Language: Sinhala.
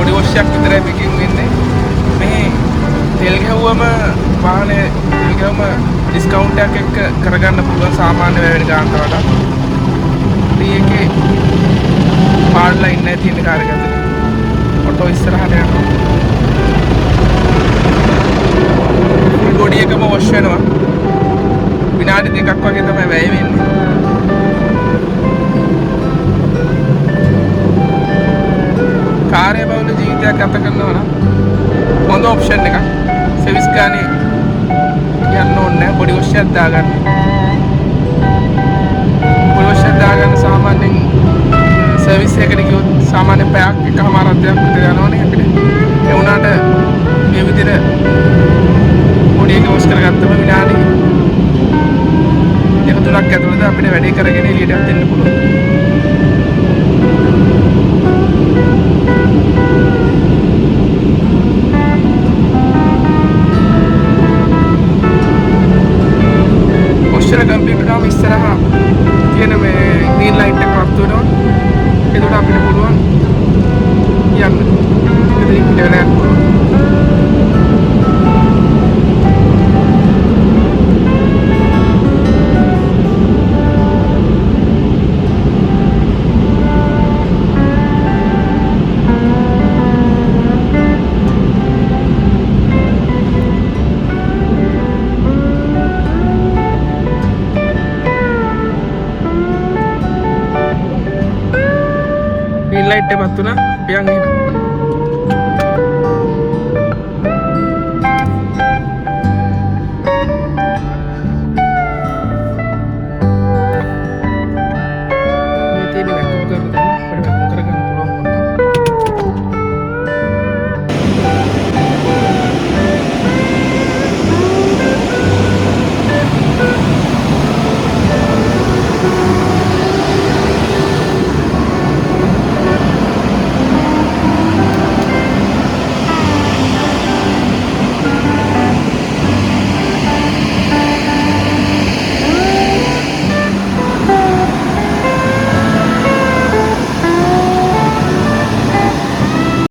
බොඩි වොෂ් එකක් විතරයි මේකෙන් වෙන්නේ. මේ තෙල් ගැහුවම වාහනේ තෙල් ගැහුවම ඩිස්කවුන්ට් එකක් එක්ක කරගන්න පුළුවන් සාමාන්‍ය වෙන ගානට වඩා. මේකේ පාඩලා ඉන්නේ තියෙන කාර් එක ඇතුලේ. ඔටෝ ඉස්සරහට යනවා. ෆුල් බොඩි එකම වොෂ් වෙනවා. විනාඩි 2ක් වගේ තමයි වැය වෙන්නේ. කාර්ය බහුල ජීවිතයක් ගත කරනවා නම් හොඳ ඔප්ෂන් එකක්. සර්විස් ගානේ යන්න ඕනේ නැහැ. බොඩි වොෂ් එකක් දාගන්න. බොඩි වොෂ් එකක් දාගන්න සාමාන්‍යයෙන් සර්විස් එකකට ගියොත් සාමාන්‍ය පැයක් එකමාරක් දෙයක් විතර යනවනේ අපිට. ඒ වුණාට මේ විදිහට බොඩි එක වොෂ් කරගත්තම විනාඩි 2-3ක් ඇතුළත අපිට වැඩේ කරගෙන එළියට දෙන්න පුළුවන්. ඔස්ට්‍රේලියා කම්පියුටර් නම් ඉස්සරහා තියෙන මේ ග්‍රීන් ලයිට් එක පත් වෙනවා. එතකොට අපිට පුළුවන් යන්න. ඉතින් පිටවෙලා යන්න පුළුවන්. ග්‍රීන් ලයිට් එක පත් වුණා. පියන් එන්න.